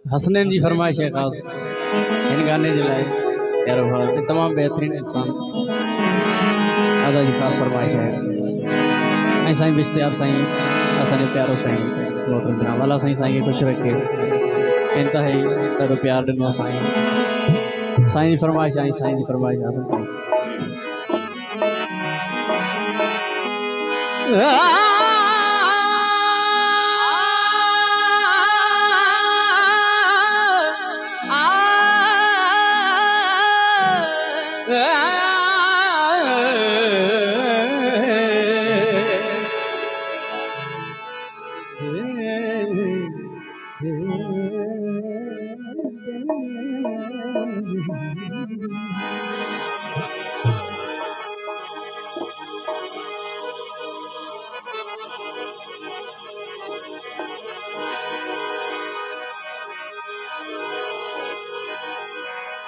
हसनैन जी फरमाइश है खास इन गाने जे लाइ यार भारत तमाम बेहतरीन इंसान आदा जी खास फरमाइश है ऐं साईं बिश्तियार साईं असांजो प्यारो साईं मोहतरम जनाब अल्लाह साईं साईं खे ख़ुशि रखे इंतहाई ॾाढो प्यार ॾिनो साईं साईं जी फरमाइश आई साईं जी फरमाइश हसन साईं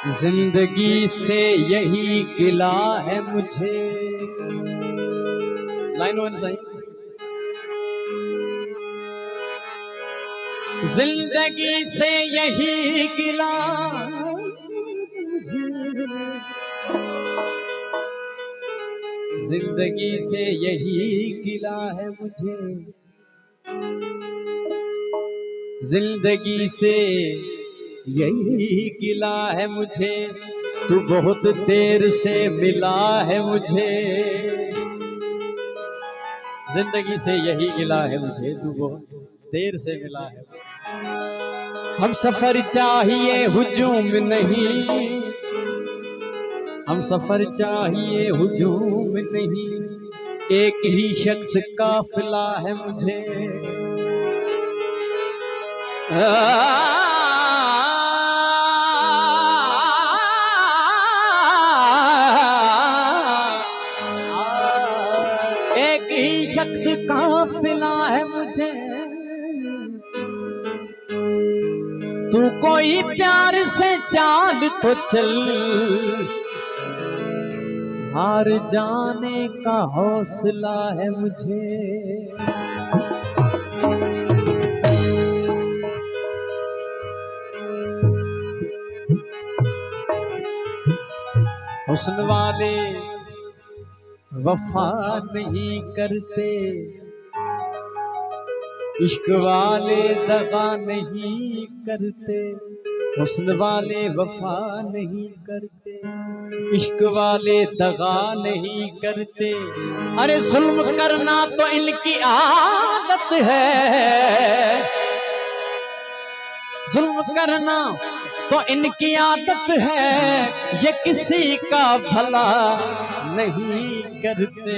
जिंदगी से यही गिला है मुझे लाइन वन सही जिंदगी से यही गिला जिंदगी से यही गिला है मुझे जिंदगी से यही गिला है मुझे तू बहुत देर से मिला है मुझे जिंदगी से यही गिला है मुझे तू बहुत देर से मिला है हम सफर चाहिए हुजूम नहीं हम सफर चाहिए हुजूम नहीं एक ही शख्स काफिला है मुझे एक ही शख्स काफिला है मुझे तू कोई प्यार से चाल तो चल हार जाने का हौसला है मुझे हुस्न वाले वफा नहीं करते इश्क वाले दगा नहीं करते हुस्न वाले वफा नहीं करते इश्क वाले दगा नहीं करते अरे जुल्म करना तो इनकी आदत है जुल्म करना तो इनकी आदत है ये किसी का भला नहीं करते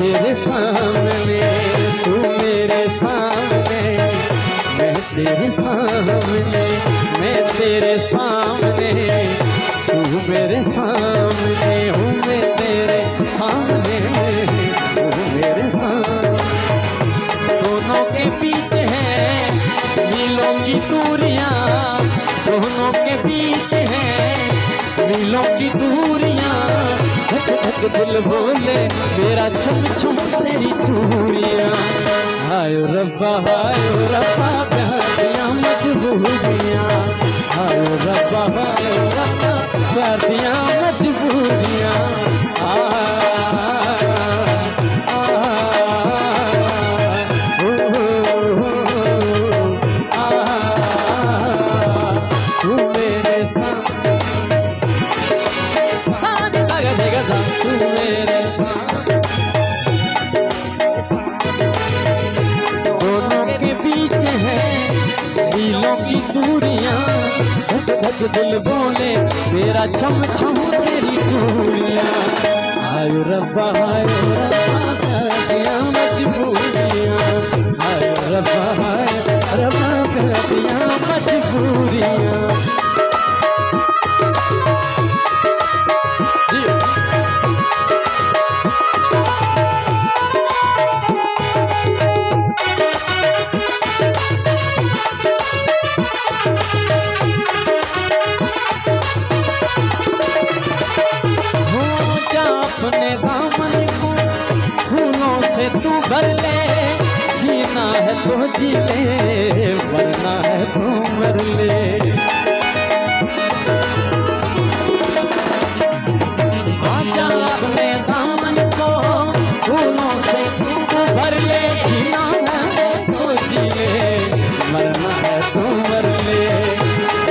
तेरे सामने तू मेरे सामने मैं तेरे सामने मैं तेरे सामने तू मेरे सामने हूँ मैं तेरे सामने तू मेरे सामने दोनों के बीच है मीलों की दूरियां दोनों के बीच है मीलों की दूरियां दिल बोले मेरा छम छम तेरी चूड़ियां आयो रब्बा प्यार दिया मजबूरियां आयो रब्बा प्यार दिया मजबूरियां दिल बोले मेरा छम छम तेरी चूड़ियां आयो रब्बा दिया मजबूरियां आयो रब्बा दिया मजबूरियां जीना है तो जी ले, मरना है तो मर ले। आजा अपने दामन को फूलों से भर ले, जीना है तो जी ले, मरना है तो मर ले।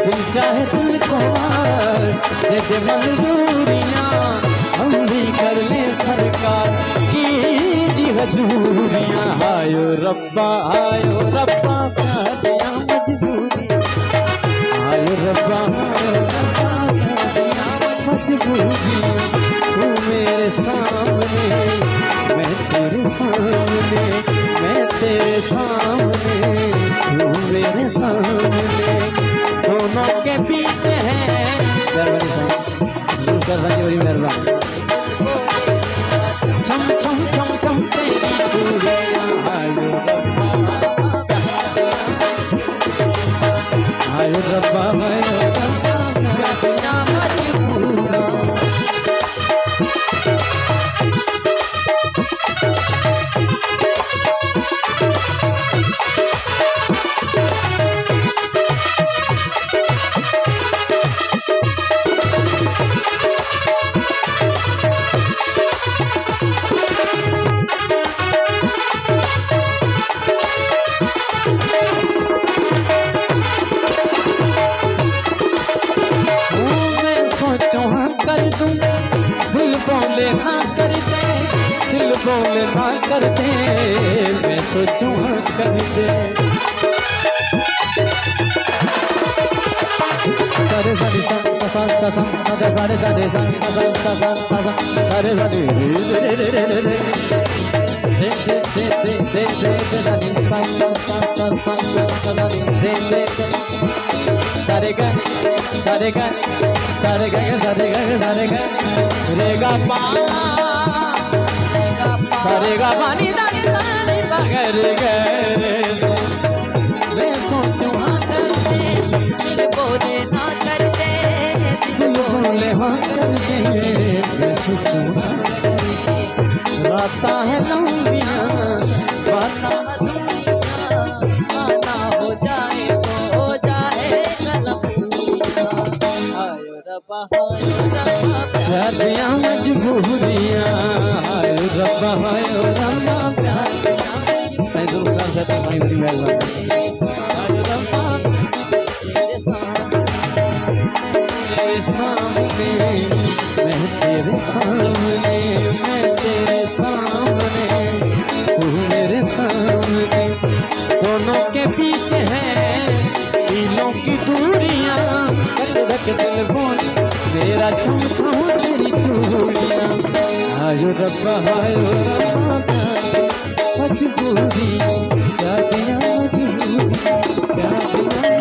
दिल चाहे तुमको दे दे मंजूरियां, हम भी कर ले सरकार की जी हजूरियां। आयो रब्बा प्यार दिया मजबूरी, आयो रब्बा मजबूरी। तू मेरे सामने, मैं तेरे सामने, मैं तेरे सामने, तू मेरे सामने, दोनों के बीच है। मेहरबानी साईं, बड़ी मेहरबानी। छम छम छम छम तेरी चूड़ियां, आयो रब्बा दुनिया मजबूरा। कर दूं दिल बोले ना कर दे, दिल बोले ना कर दे, मैं सोचूं हाँ कर दे। सारे सारे सा सा सा सा सारे सारे सारे सा सा सा सा सा सारे सारे रे रे रे रे रे दे दे दे दे दे दे सा सा सा सा सा दे दे सारे गा सारे गा सारे गा सारे गा सारे गा रे गा पा सारे गा पानी दानी दानी पगर गए। मैं सोचूं हाँ करते, दिल बोले ना करते, दिल बोले हाँ करते, मैं सोचूं हाँ करते। राता है लंबियाँ बाता दुनिया, आना हो जाए तो हो जाए प्यार दिया मजबूरियां, आयो रब्बा आयो रब्बा प्यार दिया मजबूरियां। बड़ी मेहरबानी। आयो रब्बा तेरे सामने, मैं तेरे सामने, मैं तेरे सामने, तू मेरे सामने, दोनों के बीच है मीलों की दूरियां। धक दिल बोल मेरा छम छम तेरी चूड़ियां, आयो रब्बा मजबूरी, क्या दिया मजबूरी, क्या दिया